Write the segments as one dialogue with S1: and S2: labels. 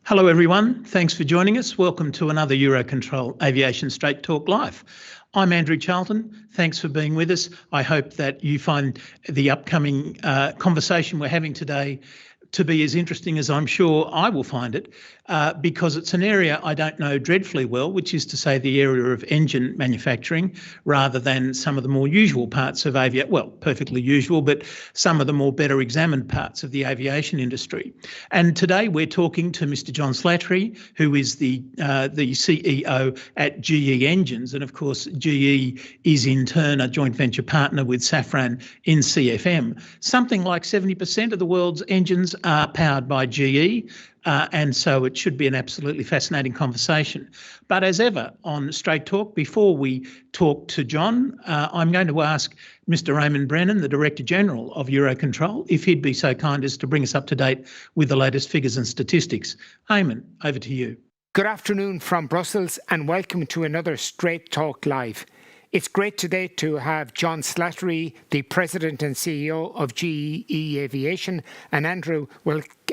S1: Hello everyone, thanks for joining us. Welcome to another EUROCONTROL Aviation StraightTalk Live. I'm Andrew Charlton, thanks for being with us. I hope that you find the upcoming conversation we're having today to be as interesting as I'm sure I will find it, because it's an area I don't know dreadfully well, which is to say the area of engine manufacturing, rather than some of the more usual parts of perfectly usual, but some of the more better examined parts of the aviation industry. And today we're talking to Mr. John Slattery, who is the CEO at GE Engines. And of course, GE is in turn a joint venture partner with Safran in CFM. Something like 70% of the world's engines are powered by GE, and so it should be an absolutely fascinating conversation. But as ever on Straight Talk, before we talk to John, I'm going to ask Mr. Eamonn Brennan, the Director General of EUROCONTROL, if he'd be so kind as to bring us up to date with the latest figures and statistics. Eamonn, over to you.
S2: Good afternoon from Brussels and welcome to another Straight Talk Live. It's great today to have John Slattery, the President and CEO of GE Aviation, and Andrew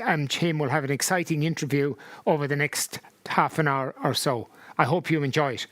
S2: and him will have an exciting interview over the next half an hour or so. I hope you enjoy it.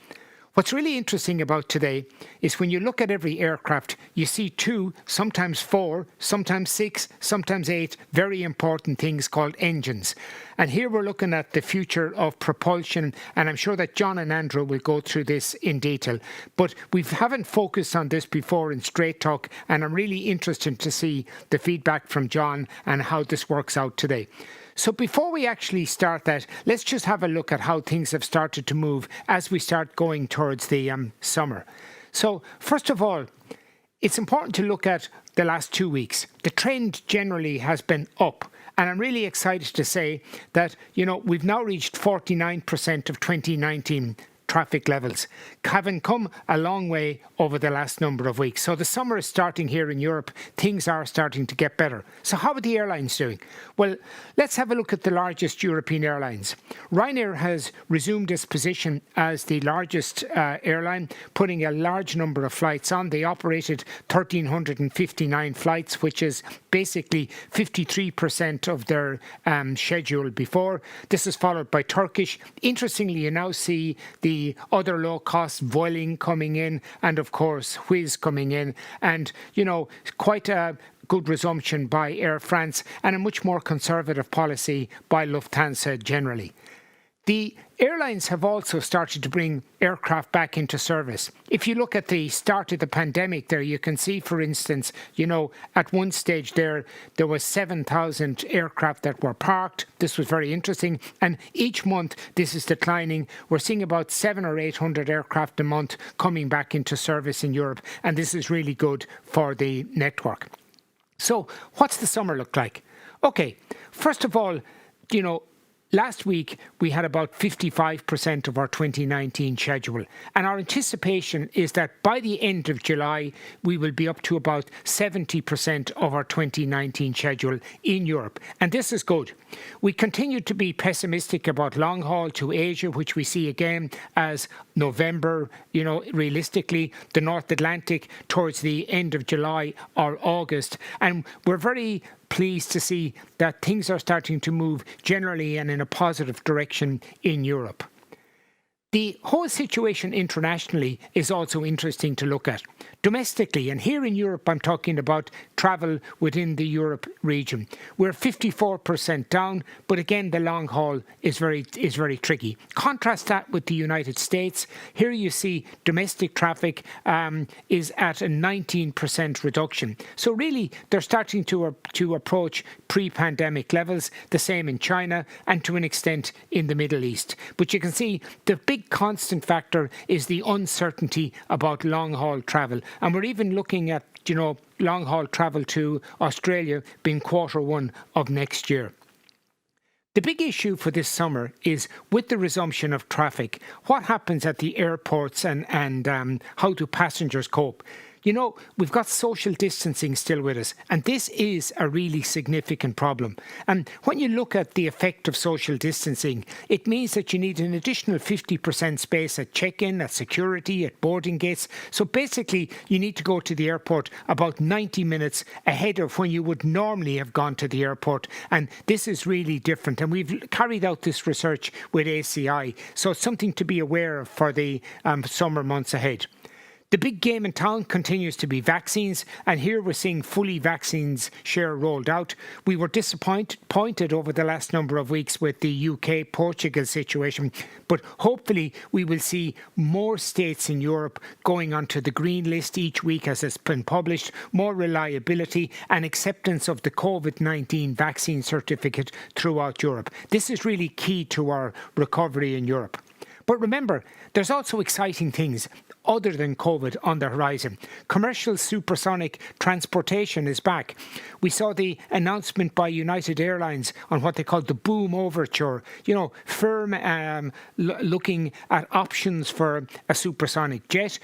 S2: What's really interesting about today is when you look at every aircraft, you see 2, sometimes 4, sometimes 6, sometimes 8 very important things called engines. And here we're looking at the future of propulsion, and I'm sure that John and Andrew will go through this in detail. But we haven't focused on this before in Straight Talk, and I'm really interested to see the feedback from John and how this works out today. So before we actually start that, let's just have a look at how things have started to move as we start going towards the summer. So first of all, it's important to look at the last 2 weeks. The trend generally has been up. And I'm really excited to say that, we've now reached 49% of 2019 traffic levels, having come a long way over the last number of weeks. So the summer is starting here in Europe. Things are starting to get better. So how are the airlines doing? Well, let's have a look at the largest European airlines. Ryanair has resumed its position as the largest airline, putting a large number of flights on. They operated 1,359 flights, which is basically 53% of their schedule before. This is followed by Turkish. Interestingly, you now see the other low-cost Vueling coming in, and of course Wizz coming in, and quite a good resumption by Air France and a much more conservative policy by Lufthansa generally. The airlines have also started to bring aircraft back into service. If you look at the start of the pandemic there, you can see, for instance, at one stage there was 7,000 aircraft that were parked. This was very interesting. And each month this is declining. We're seeing about 700 or 800 aircraft a month coming back into service in Europe. And this is really good for the network. So what's the summer look like? Okay, first of all, last week, we had about 55% of our 2019 schedule. And our anticipation is that by the end of July, we will be up to about 70% of our 2019 schedule in Europe. And this is good. We continue to be pessimistic about long haul to Asia, which we see again as November, realistically, the North Atlantic towards the end of July or August. And we're very pleased to see that things are starting to move generally and in a positive direction in Europe. The whole situation internationally is also interesting to look at. Domestically, and here in Europe, I'm talking about travel within the Europe region. We're 54% down, but again, the long haul is very tricky. Contrast that with the United States. Here you see domestic traffic is at a 19% reduction. So really, they're starting to approach pre-pandemic levels, the same in China and to an extent in the Middle East. But you can see the big constant factor is the uncertainty about long-haul travel. And we're even looking at, long-haul travel to Australia being Q1 of next year. The big issue for this summer is with the resumption of traffic, what happens at the airports and how do passengers cope? We've got social distancing still with us, and this is a really significant problem. And when you look at the effect of social distancing, it means that you need an additional 50% space at check-in, at security, at boarding gates. So basically, you need to go to the airport about 90 minutes ahead of when you would normally have gone to the airport. And this is really different. And we've carried out this research with ACI. So it's something to be aware of for the summer months ahead. The big game in town continues to be vaccines, and here we're seeing fully vaccines share rolled out. We were disappointed over the last number of weeks with the UK-Portugal situation, but hopefully we will see more states in Europe going onto the green list each week as it's been published, more reliability and acceptance of the COVID-19 vaccine certificate throughout Europe. This is really key to our recovery in Europe. But remember, there's also exciting things other than COVID on the horizon. Commercial supersonic transportation is back. We saw the announcement by United Airlines on what they called the boom overture, firm looking at options for a supersonic jet,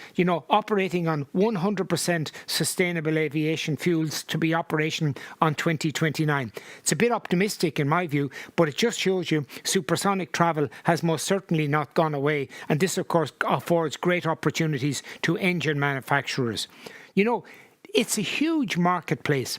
S2: operating on 100% sustainable aviation fuels to be operational on 2029. It's a bit optimistic in my view, but it just shows you supersonic travel has most certainly not gone away, and this of course affords great opportunities to engine manufacturers. It's a huge marketplace.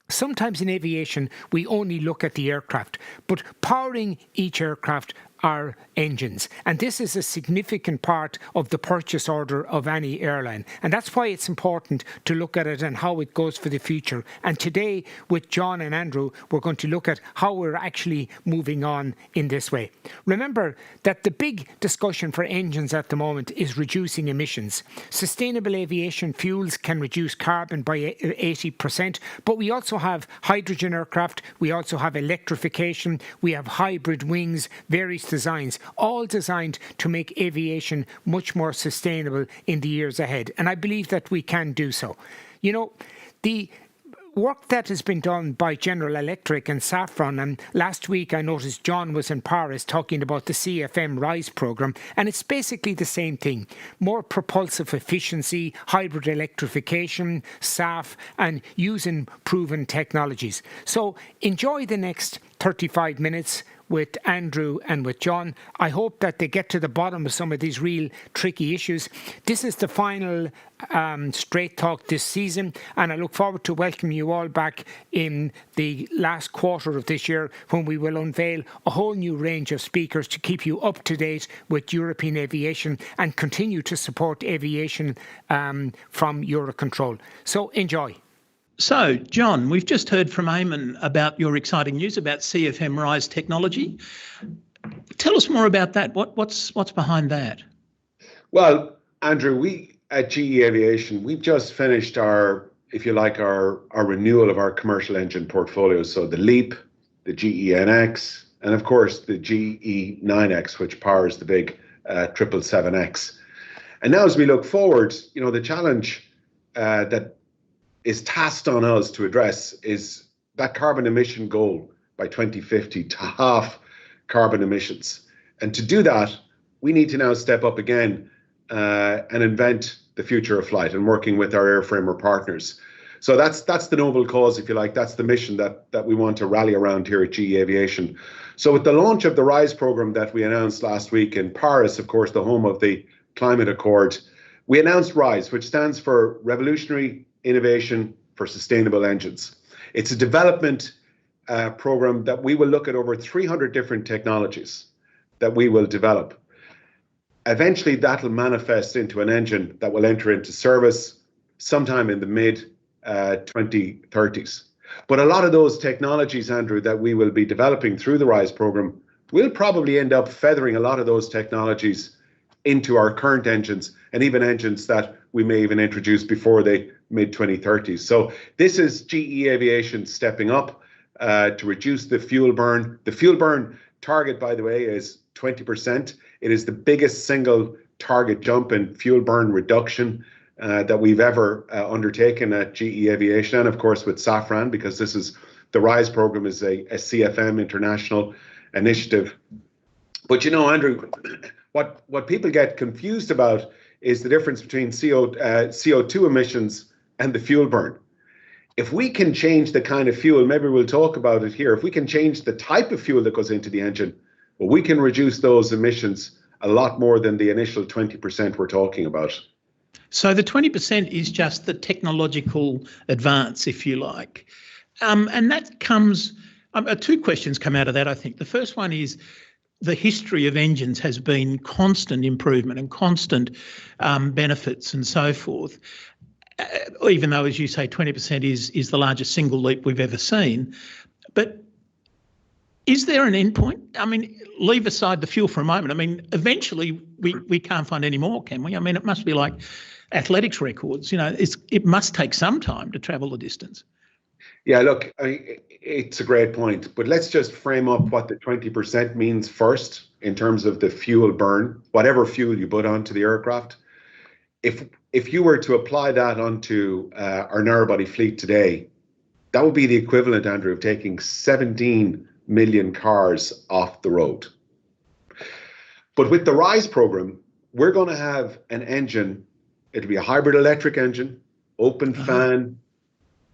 S2: Sometimes in aviation, we only look at the aircraft, but powering each aircraft are engines. And this is a significant part of the purchase order of any airline. And that's why it's important to look at it and how it goes for the future. And today, with John and Andrew, we're going to look at how we're actually moving on in this way. Remember that the big discussion for engines at the moment is reducing emissions. Sustainable aviation fuels can reduce carbon by 80%, but we also have hydrogen aircraft, we also have electrification, we have hybrid wings, various designs, all designed to make aviation much more sustainable in the years ahead. And I believe that we can do so. The work that has been done by General Electric and Safran, and last week I noticed John was in Paris talking about the CFM RISE programme, and it's basically the same thing. More propulsive efficiency, hybrid electrification, SAF, and using proven technologies. So enjoy the next 35 minutes with Andrew and with John. I hope that they get to the bottom of some of these real tricky issues. This is the final Straight Talk this season, and I look forward to welcoming you all back in the last quarter of this year when we will unveil a whole new range of speakers to keep you up to date with European aviation and continue to support aviation from EUROCONTROL. So enjoy.
S1: So, John, we've just heard from Eamonn about your exciting news about CFM RISE technology. Tell us more about that. What's behind that?
S3: Well, Andrew, we at GE Aviation, we've just finished our renewal of our commercial engine portfolio. So the LEAP, the GE NX, and of course the GE 9X, which powers the big 777X. And now as we look forward, the challenge that is tasked on us to address is that carbon emission goal by 2050 to halve carbon emissions. And to do that, we need to now step up again and invent the future of flight and working with our airframer partners. So that's the noble cause, if you like. That's the mission that we want to rally around here at GE Aviation. So with the launch of the RISE program that we announced last week in Paris, of course, the home of the Climate Accord, we announced RISE, which stands for Revolutionary Innovation for Sustainable Engines. It's a development program that we will look at over 300 different technologies that we will develop. Eventually, that'll manifest into an engine that will enter into service sometime in the mid-2030s. But a lot of those technologies, Andrew, that we will be developing through the RISE program, we'll probably end up feathering a lot of those technologies into our current engines and even engines that we may even introduce before the mid-2030s. So this is GE Aviation stepping up to reduce the fuel burn. The fuel burn target, by the way, is 20%. It is the biggest single target jump in fuel burn reduction that we've ever undertaken at GE Aviation, and of course with Safran, because this is the RISE program is a CFM international initiative. But Andrew, what people get confused about is the difference between CO2 emissions and the fuel burn. If we can change the kind of fuel, maybe we'll talk about it here, if we can change the type of fuel that goes into the engine, well, we can reduce those emissions a lot more than the initial 20% we're talking about.
S1: So the 20% is just the technological advance, if you like. And that comes, two questions come out of that, I think. The first one is the history of engines has been constant improvement and constant benefits and so forth. Even though, as you say, 20% is the largest single leap we've ever seen. But is there an endpoint? I mean, leave aside the fuel for a moment. I mean, eventually we can't find any more, can we? I mean, it must be like athletics records. You know, it must take some time to travel the distance.
S3: Yeah, look, it's a great point, but let's just frame up what the 20% means first in terms of the fuel burn, whatever fuel you put onto the aircraft. If you were to apply that onto our narrowbody fleet today, that would be the equivalent, Andrew, of taking 17 million cars off the road. But with the RISE program, we're going to have an engine. It'll be a hybrid electric engine, open fan,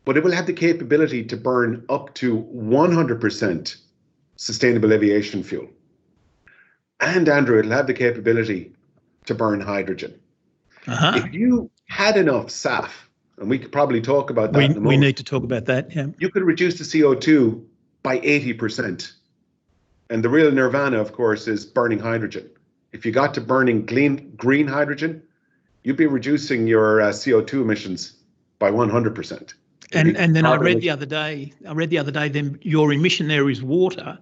S3: but it will have the capability to burn up to 100% sustainable aviation fuel. And Andrew, it'll have the capability to burn hydrogen. If you had enough SAF, and we could probably talk about that in a moment.
S1: We need to talk about that, yeah.
S3: You could reduce the CO2 by 80%. And the real nirvana, of course, is burning hydrogen. If you got to burning green hydrogen, you'd be reducing your CO2 emissions by 100%.
S1: And then I read the other day, then your emission there is water,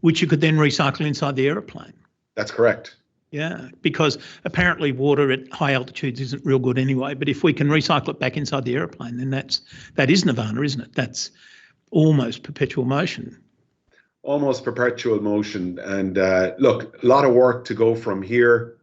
S1: which you could then recycle inside the aeroplane.
S3: That's correct.
S1: Yeah, because apparently water at high altitudes isn't real good anyway. But if we can recycle it back inside the aeroplane, then that is nirvana, isn't it? That's almost perpetual motion.
S3: Almost perpetual motion. And look, a lot of work to go from here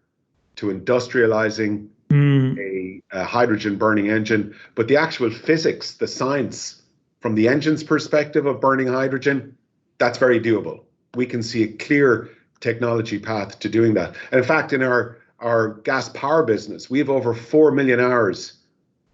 S3: to industrializing a hydrogen burning engine. But the actual physics, the science from the engine's perspective of burning hydrogen, that's very doable. We can see a clear technology path to doing that. And in fact, in our gas power business, we have over 4 million hours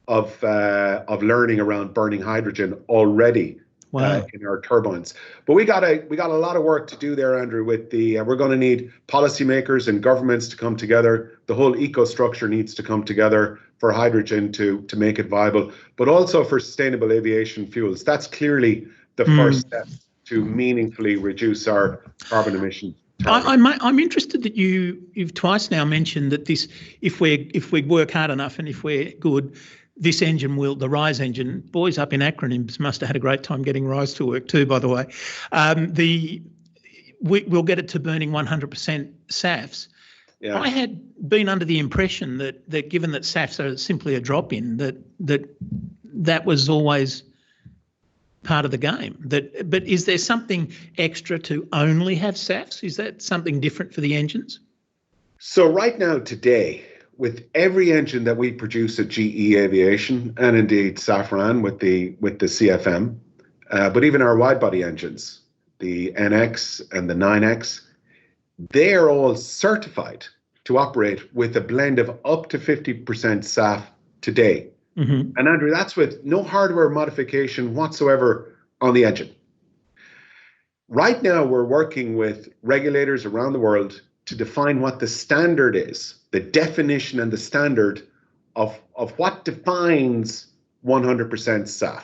S3: of learning around burning hydrogen already. Wow. In our turbines. But we got a lot of work to do there, Andrew, with we're going to need policymakers and governments to come together. The whole eco-structure needs to come together for hydrogen to make it viable, but also for sustainable aviation fuels. That's clearly the first step to meaningfully reduce our carbon emissions.
S1: I'm interested that you've twice now mentioned that this, if we work hard enough and if we're good, this engine the RISE engine, boys up in acronyms must have had a great time getting RISE to work too, by the way. We'll get it to burning 100% SAFs. Yeah. I had been under the impression that given that SAFs are simply a drop-in, that was always part of the game. But is there something extra to only have SAFs? Is that something different for the engines?
S3: So right now, today, with every engine that we produce at GE Aviation, and indeed Safran with the CFM, but even our wide-body engines, the NX and the 9X, they are all certified to operate with a blend of up to 50% SAF today. And Andrew, that's with no hardware modification whatsoever on the engine. Right now, we're working with regulators around the world to define what the standard is, the definition and the standard of what defines 100% SAF.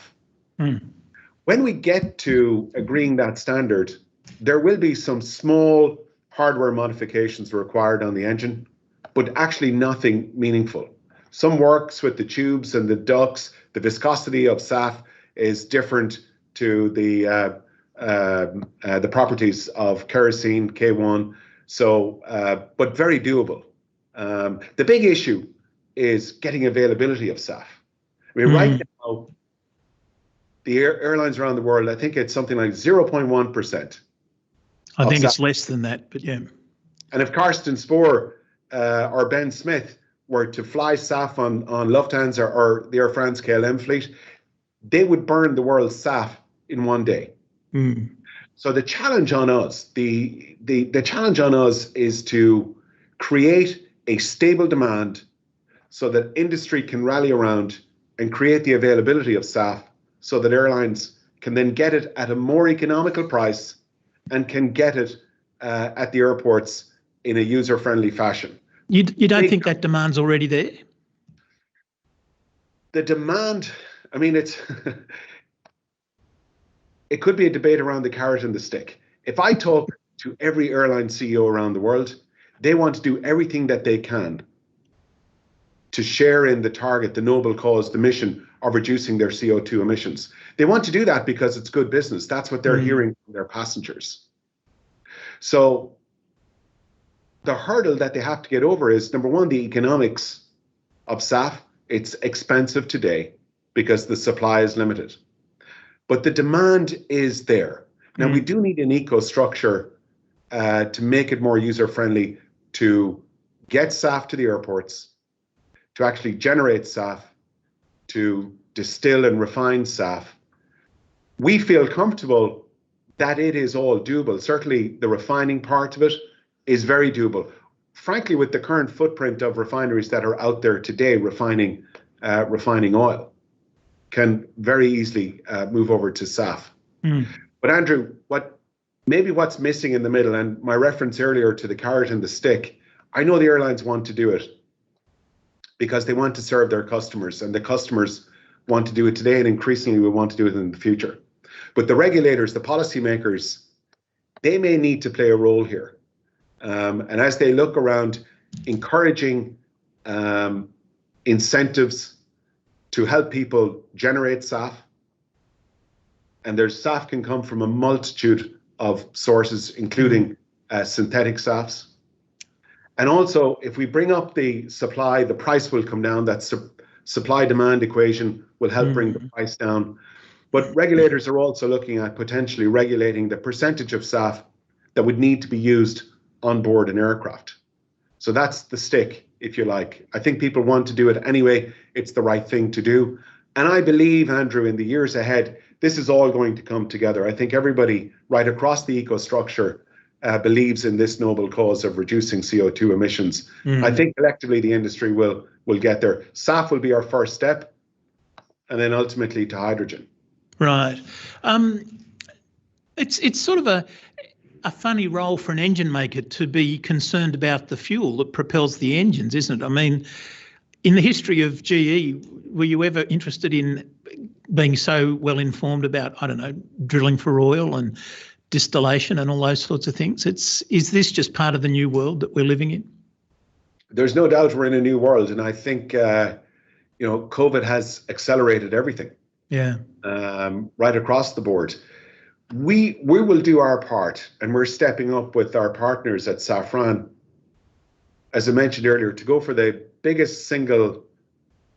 S3: When we get to agreeing that standard, there will be some small hardware modifications required on the engine, but actually nothing meaningful. Some works with the tubes and the ducts. The viscosity of SAF is different to the properties of kerosene, K1. So, but very doable. The big issue is getting availability of SAF. I mean, right now, the airlines around the world, I think it's something like 0.1%.
S1: I think it's less than that, but yeah.
S3: And if Carsten Spohr or Ben Smith were to fly SAF on Lufthansa or the Air France KLM fleet, they would burn the world's SAF in one day. So the challenge on us, the challenge on us is to create a stable demand so that industry can rally around and create the availability of SAF so that airlines can then get it at a more economical price and can get it at the airports in a user-friendly fashion.
S1: You don't think that demand's already there?
S3: The demand, I mean, it could be a debate around the carrot and the stick. If I talk to every airline CEO around the world, they want to do everything that they can to share in the target, the noble cause, the mission of reducing their CO2 emissions. They want to do that because it's good business. That's what they're hearing from their passengers. So the hurdle that they have to get over is, number one, the economics of SAF. It's expensive today because the supply is limited. But the demand is there. Now, we do need an eco-structure to make it more user-friendly, to get SAF to the airports, to actually generate SAF, to distill and refine SAF. We feel comfortable that it is all doable. Certainly, the refining part of it is very doable. Frankly, with the current footprint of refineries that are out there today refining oil, can very easily move over to SAF. But Andrew, what's missing in the middle, and my reference earlier to the carrot and the stick, I know the airlines want to do it because they want to serve their customers, and the customers want to do it today, and increasingly we want to do it in the future. But the regulators, the policymakers, they may need to play a role here. And as they look around, encouraging incentives to help people generate SAF, and their SAF can come from a multitude of sources, including synthetic SAFs. And also, if we bring up the supply, the price will come down. That supply-demand equation will help bring the price down. But regulators are also looking at potentially regulating the percentage of SAF that would need to be used on board an aircraft. So that's the stick, if you like. I think people want to do it anyway. It's the right thing to do. And I believe, Andrew, in the years ahead, this is all going to come together. I think everybody right across the eco-structure believes in this noble cause of reducing CO2 emissions. I think collectively the industry will get there. SAF will be our first step, and then ultimately to hydrogen.
S1: Right. It's sort of a funny role for an engine maker to be concerned about the fuel that propels the engines, isn't it? I mean, in the history of GE, were you ever interested in being so well informed about, I don't know, drilling for oil and distillation and all those sorts of things? Is this just part of the new world that we're living in?
S3: There's no doubt we're in a new world, and I think COVID has accelerated everything.
S1: Yeah.
S3: Right across the board. We will do our part, and we're stepping up with our partners at Safran, as I mentioned earlier, to go for the biggest single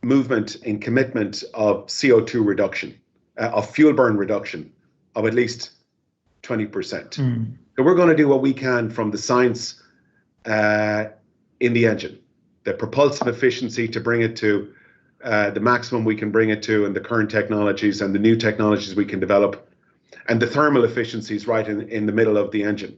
S3: movement in commitment of CO2 reduction, of fuel burn reduction of at least 20%. So we're going to do what we can from the science in the engine, the propulsive efficiency to bring it to the maximum we can bring it to, and the current technologies and the new technologies we can develop, and the thermal efficiencies right in the middle of the engine.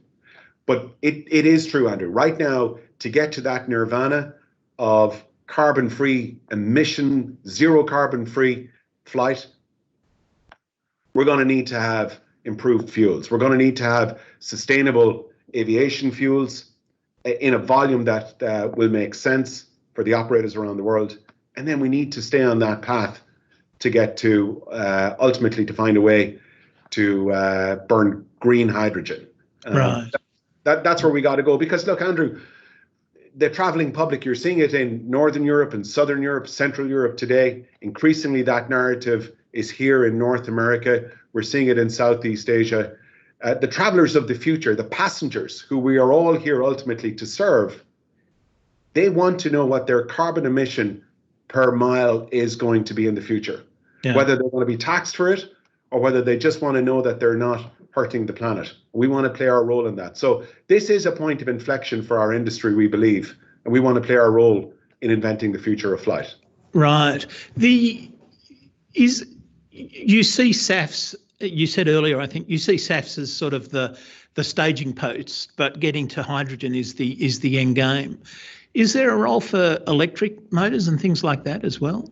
S3: But it is true, Andrew. Right now, to get to that nirvana of carbon-free emission, zero carbon-free flight, we're going to need to have improved fuels. We're going to need to have sustainable aviation fuels in a volume that will make sense for the operators around the world. And then we need to stay on that path to get to ultimately to find a way to burn green hydrogen.
S1: Right.
S3: That's where we got to go. Because look, Andrew, the traveling public, you're seeing it in Northern Europe and Southern Europe, Central Europe today. Increasingly, that narrative is here in North America. We're seeing it in Southeast Asia. The travelers of the future, the passengers who we are all here ultimately to serve, they want to know what their carbon emission per mile is going to be in the future. Yeah. Whether they want to be taxed for it or whether they just want to know that they're not hurting the planet. We want to play our role in that. So this is a point of inflection for our industry, we believe, and we want to play our role in inventing the future of flight.
S1: Right. You see SAFs, you said earlier, I think you see SAFs as sort of the the staging post, but getting to hydrogen is the end game. Is there a role for electric motors and things like that as well?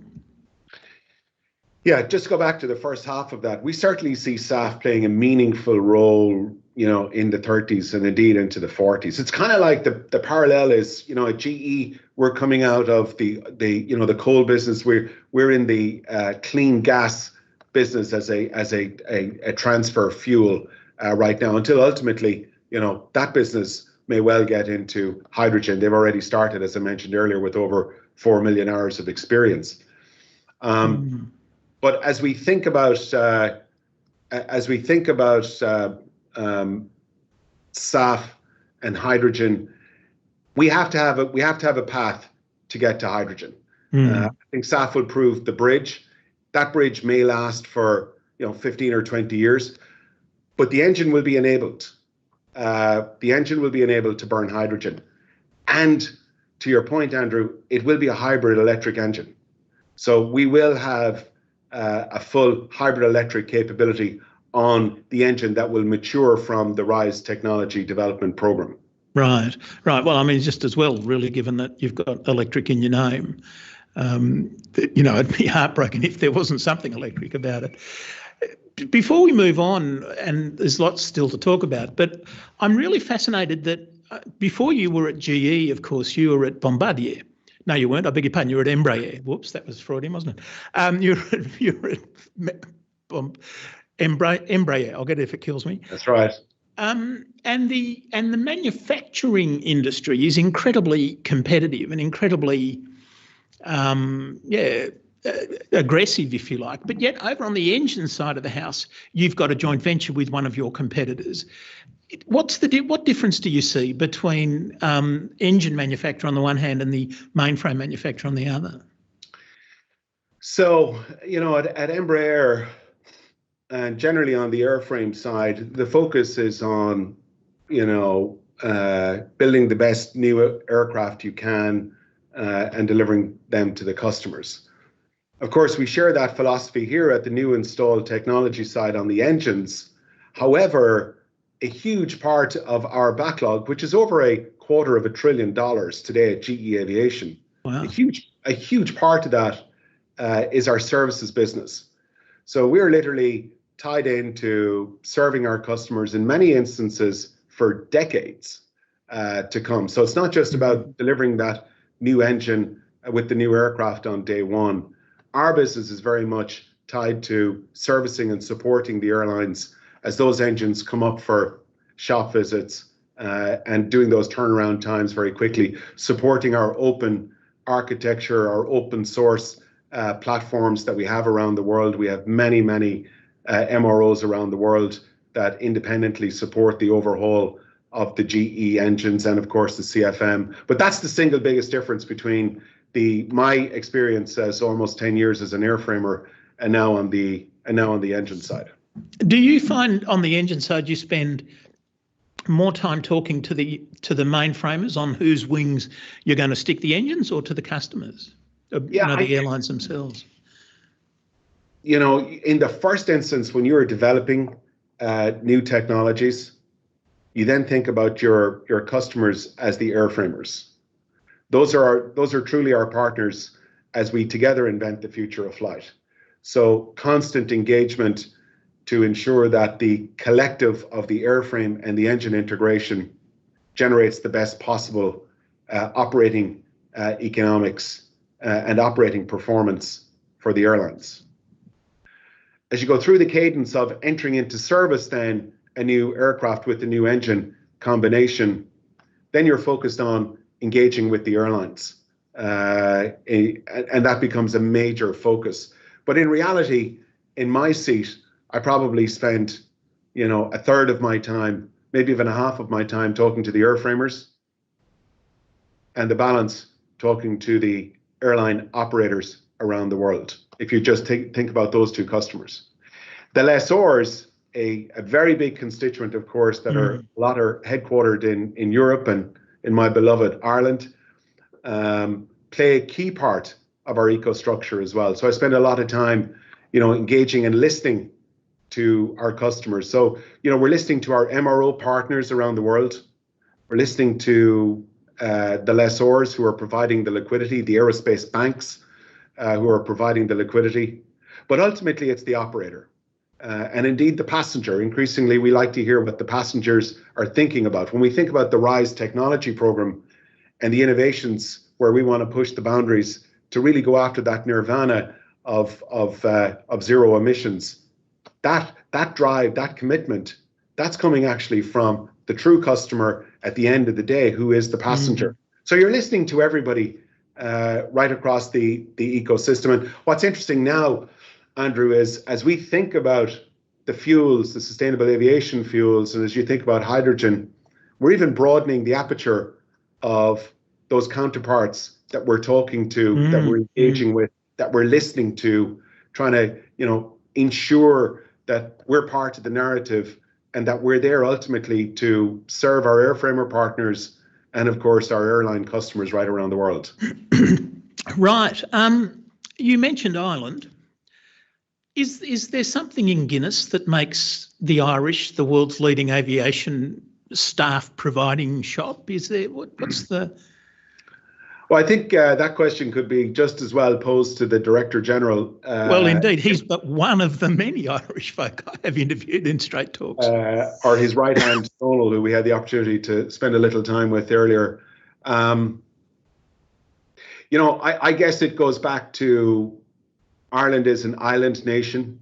S3: Yeah, just to go back to the first half of that, we certainly see SAF playing a meaningful role, in the 30s and indeed into the 40s. It's kind of like the parallel is, at GE, we're coming out of the coal business. We're in the clean gas business as a transfer fuel right now, until ultimately, that business may well get into hydrogen. They've already started, as I mentioned earlier, with over 4 million hours of experience. But as we think about SAF and hydrogen, we have to have a path to get to hydrogen. I think SAF will prove the bridge. That bridge may last for 15 or 20 years, but the engine will be enabled. The engine will be enabled to burn hydrogen, and to your point, Andrew, it will be a hybrid electric engine. So we will have a full hybrid electric capability on the engine that will mature from the RISE technology development program.
S1: Right. Well, I mean, just as well, really, given that you've got electric in your name, it'd be heartbroken if there wasn't something electric about it. Before we move on, and there's lots still to talk about, but I'm really fascinated that before you were at GE, of course, you were at Bombardier. No, you weren't. I beg your pardon. You were at Embraer. Whoops, that was Freudian, wasn't it? You were at Embraer. I'll get it if it kills me.
S3: That's right.
S1: And the manufacturing industry is incredibly competitive and incredibly, aggressive, if you like. But yet, over on the engine side of the house, you've got a joint venture with one of your competitors. What difference do you see between engine manufacturer on the one hand and the mainframe manufacturer on the other?
S3: So, at Embraer, and generally on the airframe side, the focus is on, building the best new aircraft you can and delivering them to the customers. Of course, we share that philosophy here at the new installed technology side on the engines. However, a huge part of our backlog, which is over $250 billion today at GE Aviation, wow. a huge part of that is our services business. So we're literally tied into serving our customers in many instances for decades to come. So it's not just about delivering that new engine with the new aircraft on day one. Our business is very much tied to servicing and supporting the airlines as those engines come up for shop visits and doing those turnaround times very quickly, supporting our open architecture, our open source platforms that we have around the world. We have many MROs around the world that independently support the overhaul of the GE engines and, of course, the CFM. But that's the single biggest difference between my experience as almost 10 years as an airframer and now on the engine side.
S1: Do you find on the engine side you spend more time talking to the mainframers on whose wings you're going to stick the engines, or to the customers, the airlines themselves?
S3: In the first instance, when you're developing new technologies, you then think about your customers as the airframers. Those are truly our partners as we together invent the future of flight. So constant engagement to ensure that the collective of the airframe and the engine integration generates the best possible operating economics and operating performance for the airlines. As you go through the cadence of entering into service, then a new aircraft with the new engine combination, then you're focused on engaging with the airlines, and that becomes a major focus. But in reality, in my seat, I probably spent, a third of my time, maybe even a half of my time, talking to the airframers, and the balance talking to the airline operators around the world. If you just think about those two customers, the lessors, a very big constituent, of course, that a lot are headquartered in Europe and in my beloved Ireland, play a key part of our eco-structure as well. So I spend a lot of time, engaging and listening to our customers. So, we're listening to our MRO partners around the world. We're listening to the lessors who are providing the liquidity, the aerospace banks who are providing the liquidity. But ultimately, it's the operator. And indeed, the passenger. Increasingly, we like to hear what the passengers are thinking about. When we think about the RISE technology program and the innovations where we want to push the boundaries to really go after that nirvana of zero emissions, that drive, that commitment, that's coming actually from the true customer at the end of the day, who is the passenger. So you're listening to everybody right across the ecosystem. And what's interesting now, Andrew, is as we think about the fuels, the sustainable aviation fuels, and as you think about hydrogen, we're even broadening the aperture of those counterparts that we're talking to, that we're engaging with, that we're listening to, trying to, ensure that we're part of the narrative and that we're there ultimately to serve our airframer partners and, of course, our airline customers right around the world.
S1: Right. You mentioned Ireland. Is there something in Guinness that makes the Irish the world's leading aviation staff providing shop? Is there what's the?
S3: Well, I think that question could be just as well posed to the Director General.
S1: Well, indeed, he's but one of the many Irish folk I have interviewed in Straight Talks.
S3: Or his right hand, Donald, who we had the opportunity to spend a little time with earlier. I guess it goes back to Ireland is an island nation.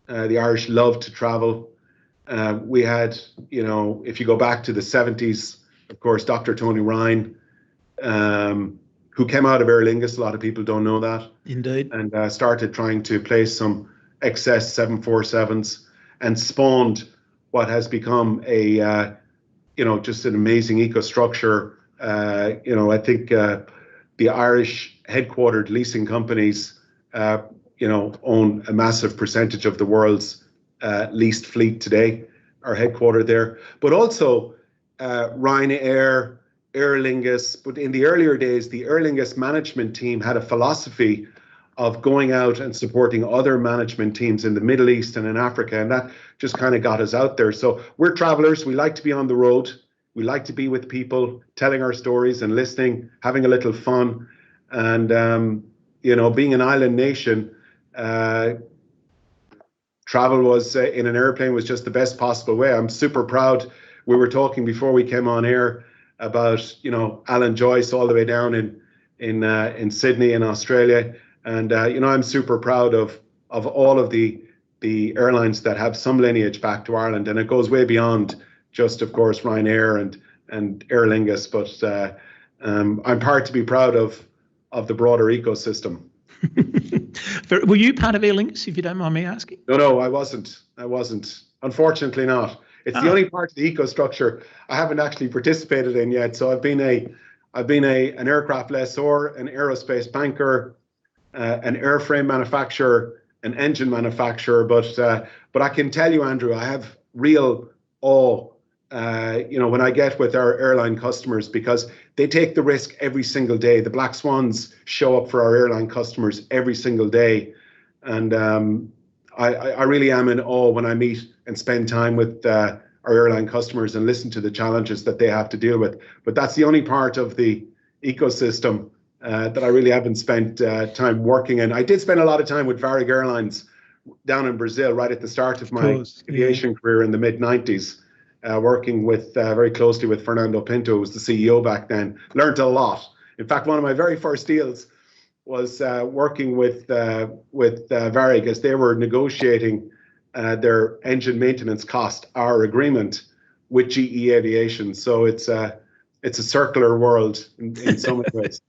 S3: The Irish love to travel. We had, if you go back to the 70s, of course, Dr. Tony Ryan, who came out of Aer Lingus, a lot of people don't know that.
S1: Indeed.
S3: And started trying to place some excess 747s and spawned what has become a, just an amazing eco-structure. I think the Irish headquartered leasing companies, own a massive percentage of the world's leased fleet today, are headquartered there. But also Ryanair, Aer Lingus, but in the earlier days, the Aer Lingus management team had a philosophy of going out and supporting other management teams in the Middle East and in Africa, and that just kind of got us out there. So we're travelers. We like to be on the road. We like to be with people, telling our stories and listening, having a little fun. And, being an island nation, travel was in an airplane was just the best possible way. I'm super proud. We were talking before we came on air about, Alan Joyce all the way down in Sydney in Australia. And, I'm super proud of all of the airlines that have some lineage back to Ireland. And it goes way beyond just, of course, Ryanair and Aer Lingus. But I'm part to be proud of the broader ecosystem.
S1: Were you part of Aer Lingus, if you don't mind me asking?
S3: No, I wasn't. Unfortunately not. It's the only part of the eco-structure I haven't actually participated in yet. So I've been an aircraft lessor, an aerospace banker, an airframe manufacturer, an engine manufacturer. But I can tell you, Andrew, I have real awe, when I get with our airline customers, because they take the risk every single day. The black swans show up for our airline customers every single day. And I really am in awe when I meet and spend time with our airline customers and listen to the challenges that they have to deal with. But that's the only part of the ecosystem that I really haven't spent time working in. I did spend a lot of time with Varig Airlines down in Brazil right at the start of my aviation career in the mid-90s, working with very closely with Fernando Pinto, who was the CEO back then. Learned a lot. In fact, one of my very first deals was working with Varig as they were negotiating their engine maintenance cost, our agreement with GE Aviation. So it's a circular world in so many ways.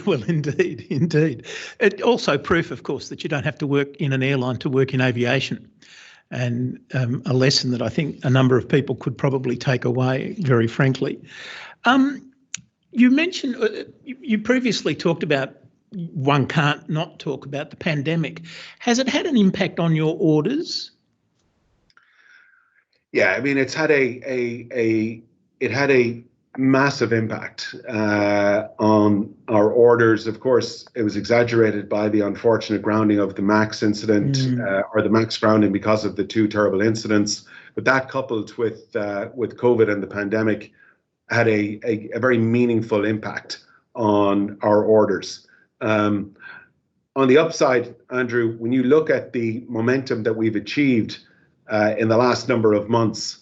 S1: Well, indeed. It also proof, of course, that you don't have to work in an airline to work in aviation. And a lesson that I think a number of people could probably take away, very frankly. You mentioned, you previously talked about one can't not talk about the pandemic. Has it had an impact on your orders?
S3: Yeah, I mean, it's had a massive impact on our orders. Of course, it was exaggerated by the unfortunate grounding of the MAX incident, or the MAX grounding because of the two terrible incidents. But that, coupled with COVID and the pandemic, had a very meaningful impact on our orders. On the upside, Andrew, when you look at the momentum that we've achieved in the last number of months,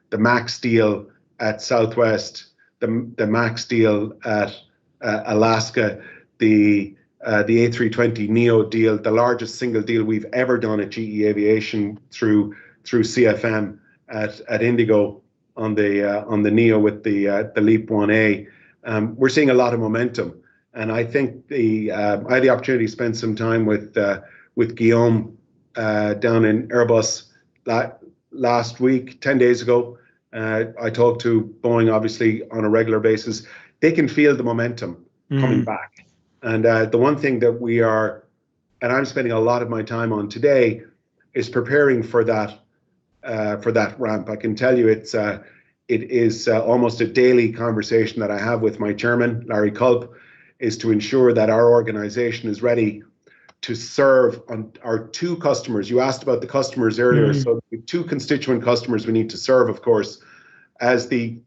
S3: the MAX deal at Southwest, the MAX deal at Alaska, the A320neo deal, the largest single deal we've ever done at GE Aviation through CFM at Indigo on the neo with the LEAP 1A. We're seeing a lot of momentum, and I think I had the opportunity to spend some time with Guillaume down in Airbus last week, 10 days ago. I talked to Boeing, obviously, on a regular basis. They can feel the momentum coming back. And the one thing that we are, and I'm spending a lot of my time on today, is preparing for that ramp. I can tell you it is almost a daily conversation that I have with my chairman, Larry Culp, is to ensure that our organization is ready to serve on our two customers. You asked about the customers earlier. So the two constituent customers we need to serve, of course, as the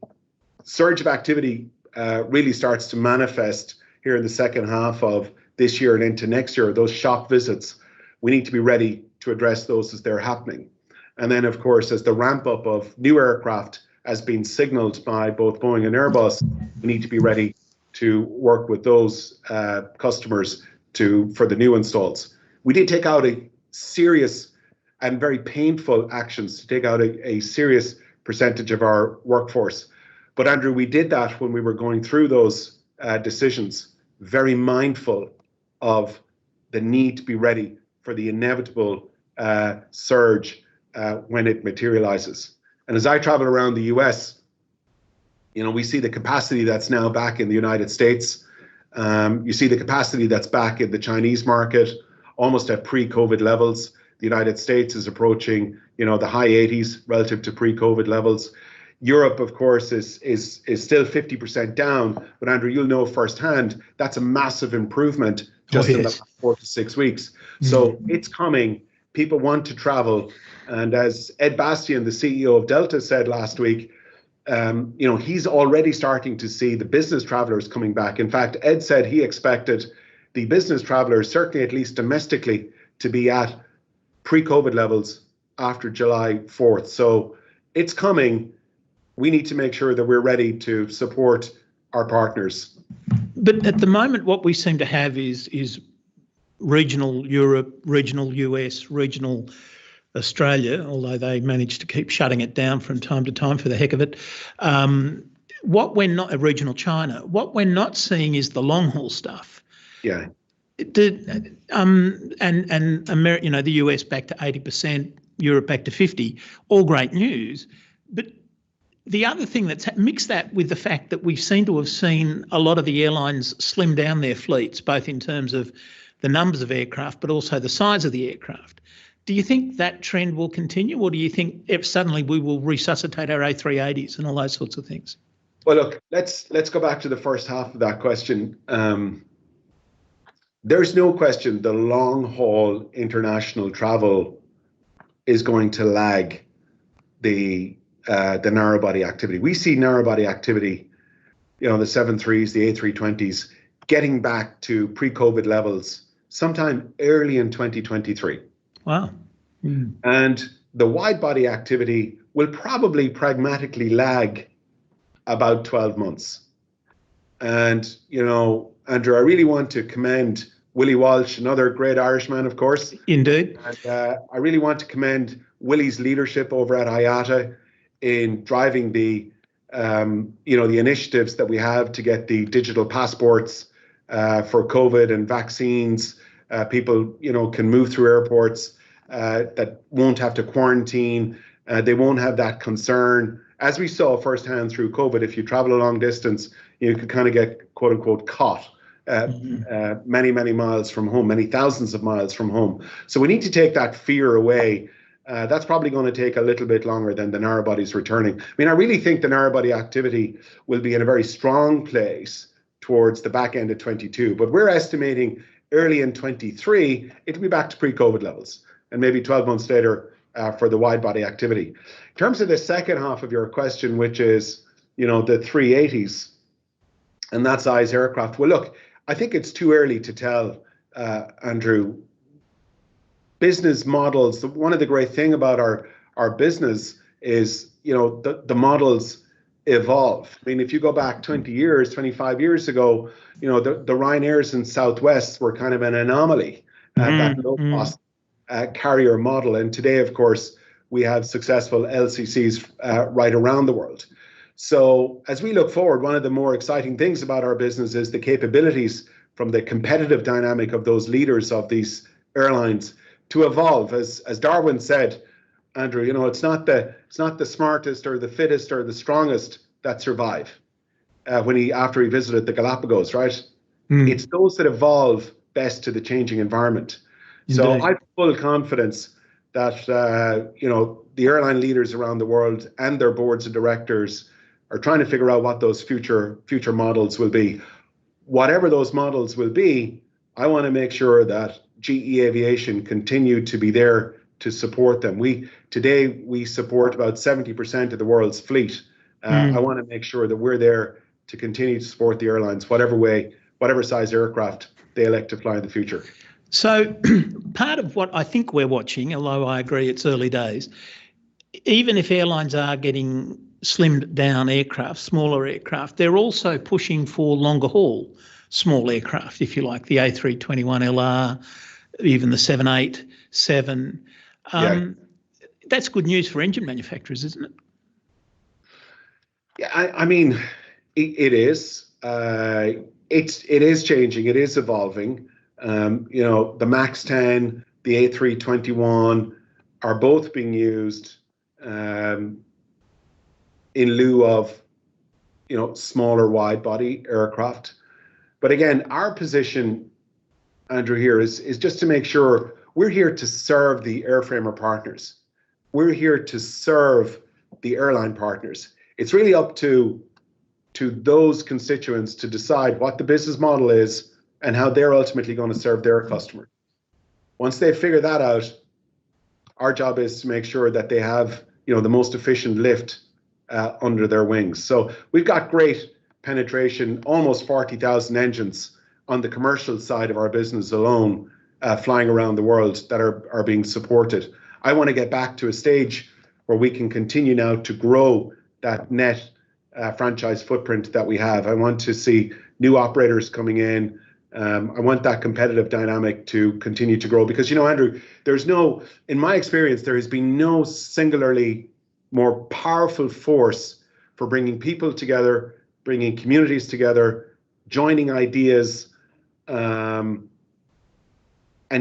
S3: surge of activity really starts to manifest here in the second half of this year and into next year, those shop visits, we need to be ready to address those as they're happening. And then, of course, as the ramp up of new aircraft has been signaled by both Boeing and Airbus, we need to be ready to work with those customers for the new installs. We did take out a serious and very painful actions to take out a serious percentage of our workforce. But Andrew, we did that when we were going through those decisions, very mindful of the need to be ready for the inevitable surge when it materializes. And as I travel around the US, we see the capacity that's now back in the United States. You see the capacity that's back in the Chinese market, almost at pre-COVID levels. The United States is approaching, the high 80s relative to pre-COVID levels. Europe, of course, is still 50% down. But Andrew, you'll know firsthand, that's a massive improvement just in the last 4 to 6 weeks. So it's coming. People want to travel. And as Ed Bastian, the CEO of Delta, said last week, he's already starting to see the business travelers coming back. In fact, Ed said he expected the business travelers, certainly at least domestically, to be at pre-COVID levels after July 4th. So it's coming. We need to make sure that we're ready to support our partners.
S1: But at the moment, what we seem to have is regional Europe, regional US, regional Australia, although they managed to keep shutting it down from time to time for the heck of it. What we're not, regional China, what we're not seeing is the long haul stuff.
S3: Yeah.
S1: The US back to 80%, Europe back to 50%, all great news. But the other thing that's mixed that with the fact that we seem to have seen a lot of the airlines slim down their fleets, both in terms of the numbers of aircraft, but also the size of the aircraft. Do you think that trend will continue, or do you think if suddenly we will resuscitate our A380s and all those sorts of things?
S3: Well, look, let's go back to the first half of that question. There's no question the long-haul international travel is going to lag the narrow-body activity. We see narrow-body activity, the 737s, the A320s, getting back to pre-COVID levels sometime early in 2023.
S1: Wow.
S3: And the wide-body activity will probably pragmatically lag about 12 months. And, Andrew, I really want to commend Willie Walsh, another great Irishman, of course.
S1: Indeed.
S3: And I really want to commend Willie's leadership over at IATA in driving the initiatives that we have to get the digital passports for COVID and vaccines. People, can move through airports that won't have to quarantine. They won't have that concern. As we saw firsthand through COVID, if you travel a long distance, you could kind of get, quote unquote, caught many, many miles from home, many thousands of miles from home. So we need to take that fear away. That's probably going to take a little bit longer than the narrow bodies returning. I mean, I really think the narrow body activity will be in a very strong place towards the back end of 22, but we're estimating early in 23, it'll be back to pre-COVID levels, and maybe 12 months later for the wide body activity. In terms of the second half of your question, which is, the 380s and that size aircraft, well, look, I think it's too early to tell, Andrew. Business models, one of the great thing about our business is, the models evolve. I mean, if you go back 20 years, 25 years ago, the Ryanairs and Southwest were kind of an anomaly, that low-cost carrier model. And today, of course, we have successful LCCs right around the world. So as we look forward, one of the more exciting things about our business is the capabilities from the competitive dynamic of those leaders of these airlines to evolve. As Darwin said, Andrew, it's not the smartest or the fittest or the strongest that survive. After he visited the Galapagos, right? It's those that evolve best to the changing environment. Indeed. So I have full confidence that the airline leaders around the world and their boards of directors are trying to figure out what those future models will be. Whatever those models will be, I want to make sure that GE Aviation continue to be there to support them. Today we support about 70% of the world's fleet. I want to make sure that we're there to continue to support the airlines, whatever size aircraft they elect to fly in the future.
S1: So part of what I think we're watching, although I agree it's early days, even if airlines are getting slimmed down aircraft, smaller aircraft, they're also pushing for longer haul small aircraft, if you like, the A321LR, even the 787. That's good news for engine manufacturers, isn't it?
S3: Yeah, I mean, it is. It is changing. It is evolving. The MAX 10, the A321 are both being used in lieu of, smaller wide body aircraft. But again, our position, Andrew, here is just to make sure we're here to serve the airframer partners. We're here to serve the airline partners. It's really up to those constituents to decide what the business model is and how they're ultimately going to serve their customer. Once they figure that out, our job is to make sure that they have, the most efficient lift under their wings. So we've got great penetration, almost 40,000 engines on the commercial side of our business alone, flying around the world that are being supported. I want to get back to a stage where we can continue now to grow that net franchise footprint that we have. I want to see new operators coming in. I want that competitive dynamic to continue to grow because, Andrew, in my experience, there has been no singularly more powerful force for bringing people together, bringing communities together, joining ideas, and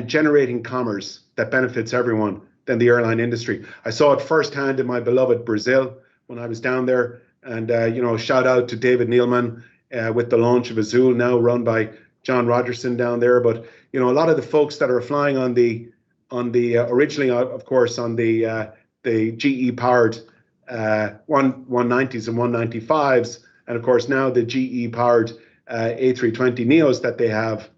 S3: generating commerce that benefits everyone than the airline industry. I saw it firsthand in my beloved Brazil when I was down there. And, shout out to David Neilman with the launch of Azul, now run by John Rogerson down there. But, a lot of the folks that are flying on the originally, of course, on the GE powered 190s and 195s, and of course now the GE powered A320 Neos that they have.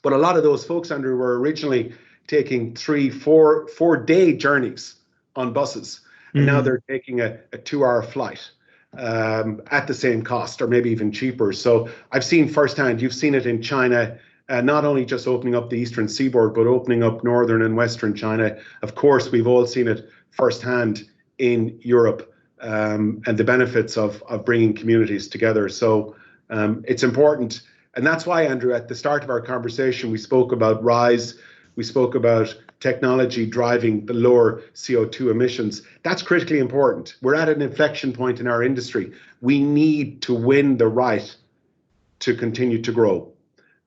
S3: But a lot of those folks, Andrew, were originally taking 3-4 day journeys on buses. And now they're taking a 2-hour flight at the same cost or maybe even cheaper. So I've seen firsthand, you've seen it in China, not only just opening up the eastern seaboard, but opening up northern and western China. Of course, we've all seen it firsthand in Europe and the benefits of bringing communities together. So it's important. And that's why, Andrew, at the start of our conversation, we spoke about RISE. We spoke about technology driving the lower CO2 emissions. That's critically important. We're at an inflection point in our industry. We need to win the right to continue to grow.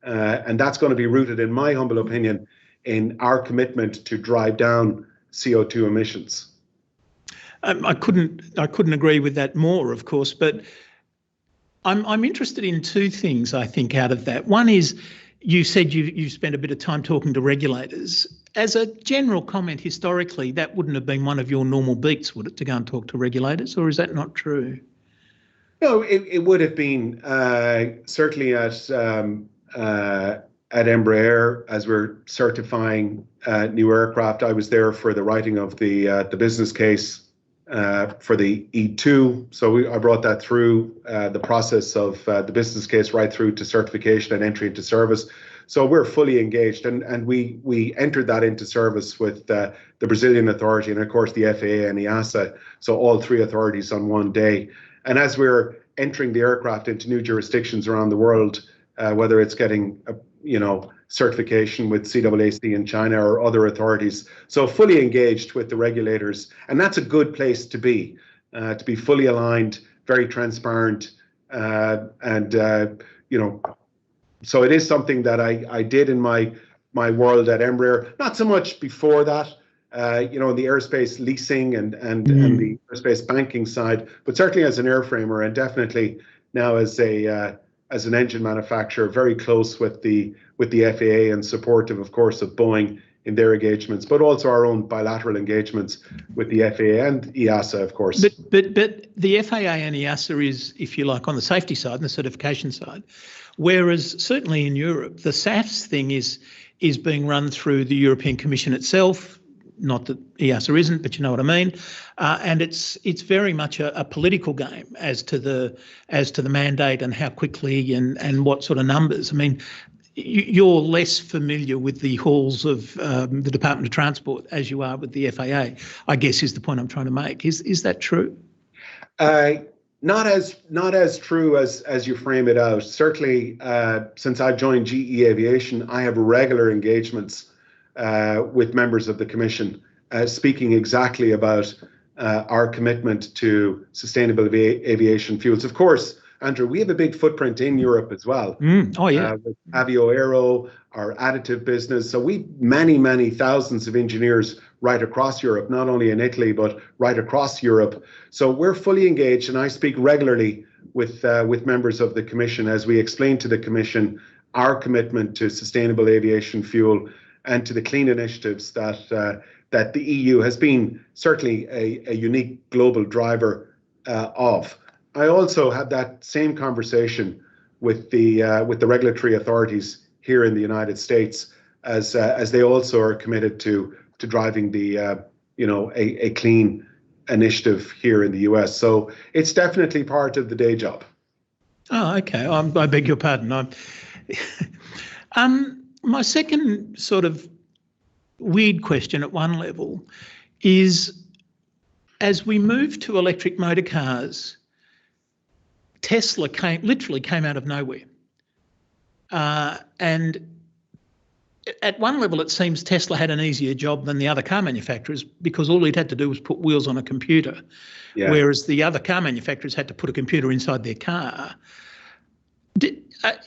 S3: And that's going to be rooted, in my humble opinion, in our commitment to drive down CO2 emissions.
S1: I couldn't agree with that more, of course, but I'm interested in two things, I think, out of that. One is, you said you spent a bit of time talking to regulators. As a general comment, historically, that wouldn't have been one of your normal beats, would it, to go and talk to regulators, or is that not true?
S3: No, it would have been certainly at Embraer as we're certifying new aircraft. I was there for the writing of the business case for the E2. So I brought that through the process of the business case right through to certification and entry into service. So we're fully engaged, and we entered that into service with the Brazilian authority and of course the FAA and EASA. So all three authorities on one day. And as we're entering the aircraft into new jurisdictions around the world, whether it's getting certification with CAAC in China or other authorities, so fully engaged with the regulators, and that's a good place to be fully aligned, very transparent, so it is something that I did in my world at Embraer. Not so much before that. In the aerospace leasing and the aerospace banking side, but certainly as an airframer and definitely now as an engine manufacturer, very close with the FAA and supportive, of course, of Boeing in their engagements, but also our own bilateral engagements with the FAA and EASA, of course.
S1: But the FAA and EASA is, if you like, on the safety side and the certification side, whereas certainly in Europe, the SAFs thing is being run through the European Commission itself. Not that EASA isn't, but you know what I mean. And it's very much a political game as to the mandate and how quickly and what sort of numbers. I mean, you're less familiar with the halls of the Department of Transport as you are with the FAA, I guess is the point I'm trying to make. Is that true?
S3: Not as true as you frame it out. Certainly, since I've joined GE Aviation, I have regular engagements with members of the Commission, speaking exactly about our commitment to sustainable aviation fuels. Of course, Andrew, we have a big footprint in Europe as well.
S1: Oh, yeah.
S3: With Avio Aero, our additive business. So we many thousands of engineers right across Europe, not only in Italy, but right across Europe. So we're fully engaged, and I speak regularly with members of the Commission as we explain to the Commission our commitment to sustainable aviation fuel and to the clean initiatives that the EU has been certainly a unique global driver of. I also had that same conversation with the regulatory authorities here in the United States, as they also are committed to driving the a clean initiative here in the US. So it's definitely part of the day job.
S1: Oh, okay. I beg your pardon. My second sort of weird question at one level is, as we move to electric motor cars, Tesla literally came out of nowhere. And at one level, it seems Tesla had an easier job than the other car manufacturers because all it had to do was put wheels on a computer, whereas the other car manufacturers had to put a computer inside their car.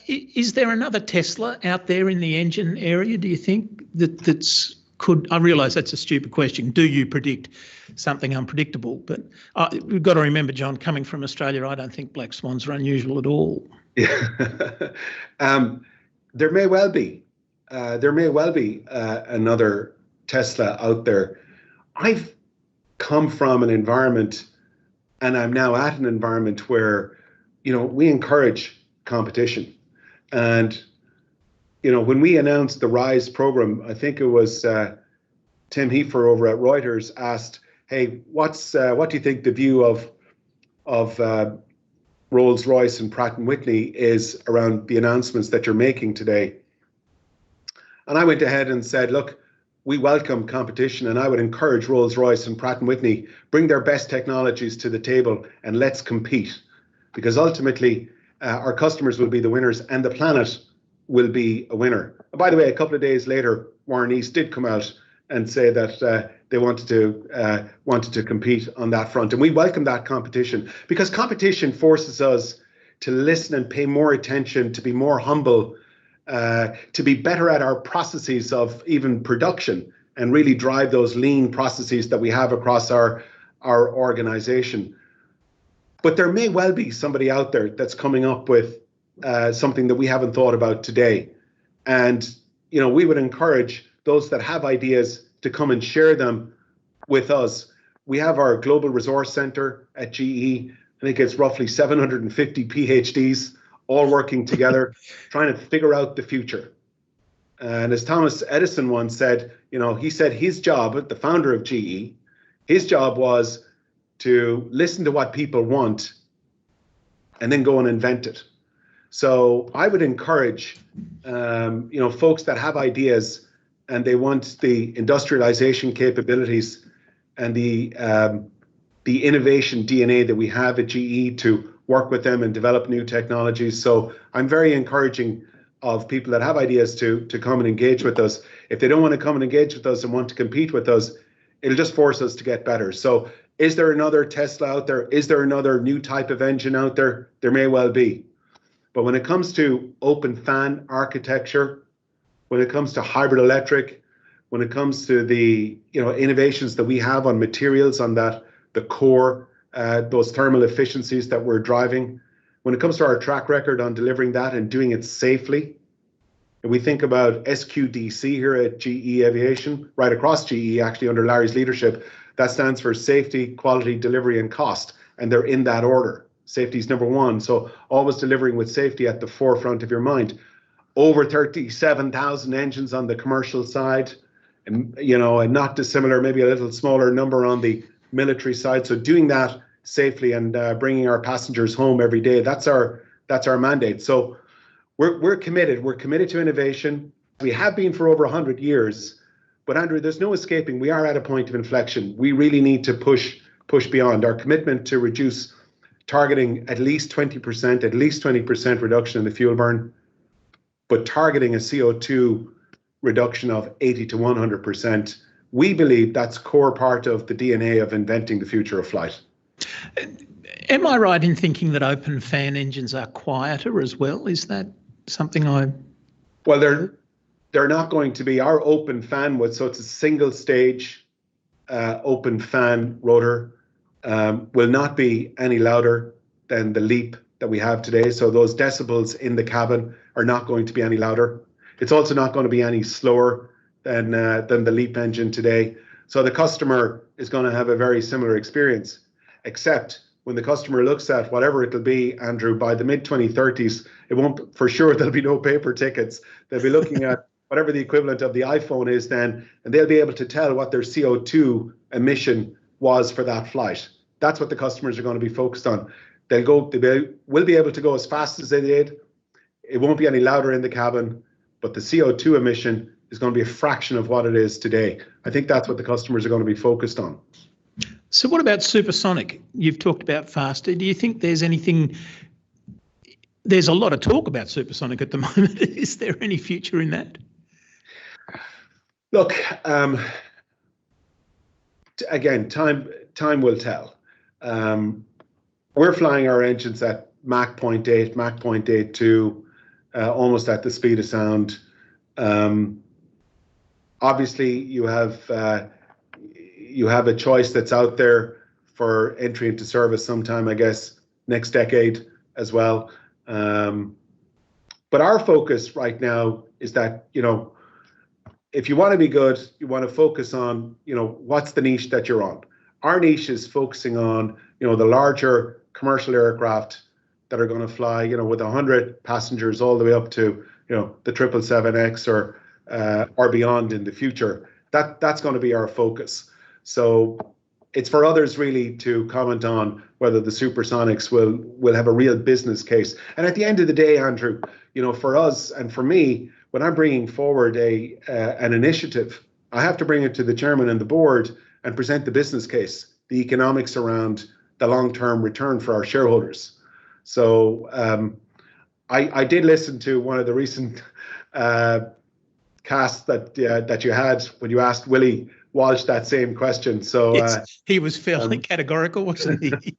S1: Is there another Tesla out there in the engine area, do you think, that's could? I realise that's a stupid question. Do you predict something unpredictable? But we've got to remember, John, coming from Australia, I don't think black swans are unusual at all.
S3: Yeah. There may well be. Another Tesla out there. I've come from an environment, and I'm now at an environment where, we encourage competition. And, when we announced the RISE program, I think it was Tim Heifer over at Reuters asked, hey, what do you think the view of Rolls-Royce and Pratt & Whitney is around the announcements that you're making today? And I went ahead and said, look, we welcome competition, and I would encourage Rolls-Royce and Pratt & Whitney, bring their best technologies to the table and let's compete, because ultimately our customers will be the winners and the planet will be a winner. And by the way, a couple of days later, Warren East did come out and say that they wanted to compete on that front. And we welcome that competition, because competition forces us to listen and pay more attention, to be more humble, to be better at our processes of even production and really drive those lean processes that we have across our organization. But there may well be somebody out there that's coming up with something that we haven't thought about today. And, we would encourage those that have ideas to come and share them with us. We have our Global Resource Centre at GE. I think it's roughly 750 PhDs all working together, trying to figure out the future. And as Thomas Edison once said, he said his job, the founder of GE, his job was to listen to what people want and then go and invent it. So I would encourage, folks that have ideas and they want the industrialization capabilities and the innovation DNA that we have at GE to work with them and develop new technologies. So I'm very encouraging of people that have ideas to come and engage with us. If they don't want to come and engage with us and want to compete with us, it'll just force us to get better. So is there another Tesla out there? Is there another new type of engine out there? There may well be. But when it comes to open fan architecture, when it comes to hybrid electric, when it comes to the innovations that we have on materials, on that the core, those thermal efficiencies that we're driving, when it comes to our track record on delivering that and doing it safely, and we think about SQDC here at GE Aviation, right across GE, actually under Larry's leadership, that stands for safety, quality, delivery, and cost, and they're in that order. Safety is number one, so always delivering with safety at the forefront of your mind. Over 37,000 engines on the commercial side, and and not dissimilar, maybe a little smaller number on the military side. So doing that safely and bringing our passengers home every day, that's our mandate. So we're committed. We're committed to innovation. We have been for over 100 years. But Andrew, there's no escaping. We are at a point of inflection. We really need to push beyond our commitment to reduce, targeting at least 20% reduction in the fuel burn, but targeting a CO2 reduction of 80 to 100%. We believe that's core part of the DNA of inventing the future of flight.
S1: Am I right in thinking that open fan engines are quieter as well? Is that something
S3: Well, they're not going to be. Our open fan so it's a single stage open fan rotor, will not be any louder than the LEAP that we have today. So those decibels in the cabin are not going to be any louder. It's also not going to be any slower than the LEAP engine today. So the customer is going to have a very similar experience, except when the customer looks at whatever it'll be, Andrew, by the mid-2030s, it won't, for sure, there'll be no paper tickets. They'll be looking at whatever the equivalent of the iPhone is then, and they'll be able to tell what their CO2 emission was for that flight. That's what the customers are going to be focused on. They will be able to go as fast as they did. It won't be any louder in the cabin, but the CO2 emission is going to be a fraction of what it is today. I think that's what the customers are going to be focused on.
S1: So what about supersonic? You've talked about faster. Do you think there's anything? There's a lot of talk about supersonic at the moment. Is there any future in that?
S3: Look, again, time will tell. We're flying our engines at Mach 0.8, Mach 0.82, almost at the speed of sound. Obviously, you have a choice that's out there for entry into service sometime, I guess, next decade as well. But our focus right now is that, if you want to be good, you want to focus on, what's the niche that you're on. Our niche is focusing on, the larger commercial aircraft that are going to fly, with 100 passengers all the way up to, the 777X or beyond in the future. That's going to be our focus. So it's for others really to comment on whether the supersonics will have a real business case. And at the end of the day, Andrew, for us and for me, when I'm bringing forward an initiative, I have to bring it to the chairman and the board and present the business case, the economics around the long-term return for our shareholders. So I did listen to one of the recent casts that you had when you asked Willie Walsh that same question. So
S1: yes, he was fairly categorical, wasn't he?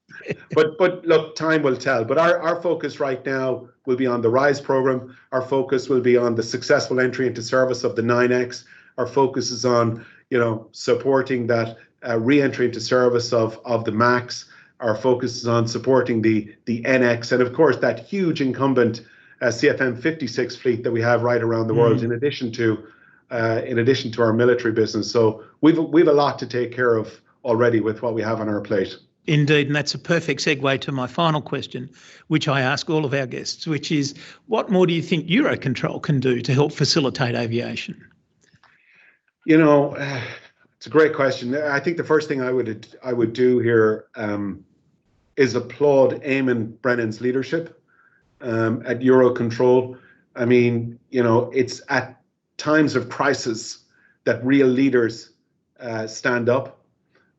S3: but look, time will tell. But our focus right now will be on the RISE program. Our focus will be on the successful entry into service of the 9X. Our focus is on supporting that re-entry into service of the MAX. Our focus is on supporting the NX, and of course that huge incumbent CFM56 fleet that we have right around the world, in addition to our military business. So we've a lot to take care of already with what we have on our plate.
S1: Indeed, and that's a perfect segue to my final question, which I ask all of our guests, which is, what more do you think EUROCONTROL can do to help facilitate aviation?
S3: It's a great question. I think the first thing I would do here is applaud Eamonn Brennan's leadership at EUROCONTROL. I mean, it's at times of crisis that real leaders stand up.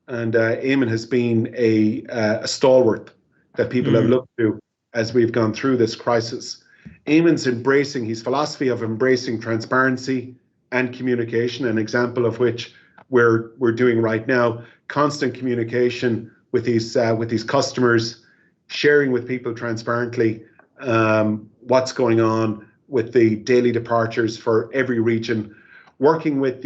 S3: And Eamonn has been a stalwart that people have looked to as we've gone through this crisis. Eamonn's embracing his philosophy of embracing transparency and communication, an example of which we're doing right now. Constant communication with these customers, sharing with people transparently what's going on with the daily departures for every region, working with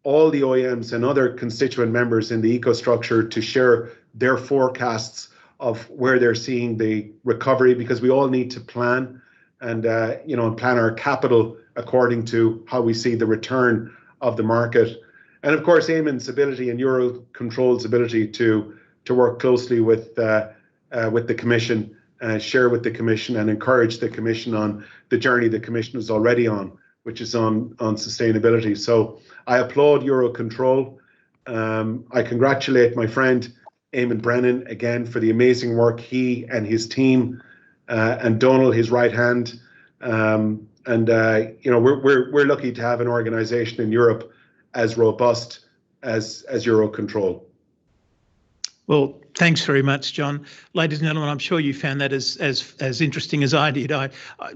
S3: all the OEMs and other constituent members in the ecostructure to share their forecasts of where they're seeing the recovery, because we all need to plan and plan our capital according to how we see the return of the market. And of course, Eamonn's ability and EUROCONTROL's ability to work closely with the Commission, share with the Commission and encourage the Commission on the journey the Commission is already on, which is on sustainability. So I applaud EUROCONTROL. I congratulate my friend Eamonn Brennan again for the amazing work he and his team and Donal, his right hand. We're lucky to have an organisation in Europe as robust as EUROCONTROL.
S1: Well, thanks very much, John. Ladies and gentlemen, I'm sure you found that as interesting as I did. I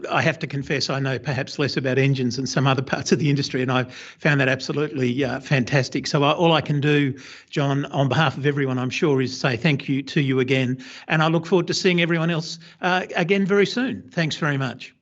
S1: have to confess, I know perhaps less about engines than some other parts of the industry, and I found that absolutely fantastic. So all I can do, John, on behalf of everyone, I'm sure, is say thank you to you again. And I look forward to seeing everyone else again very soon. Thanks very much.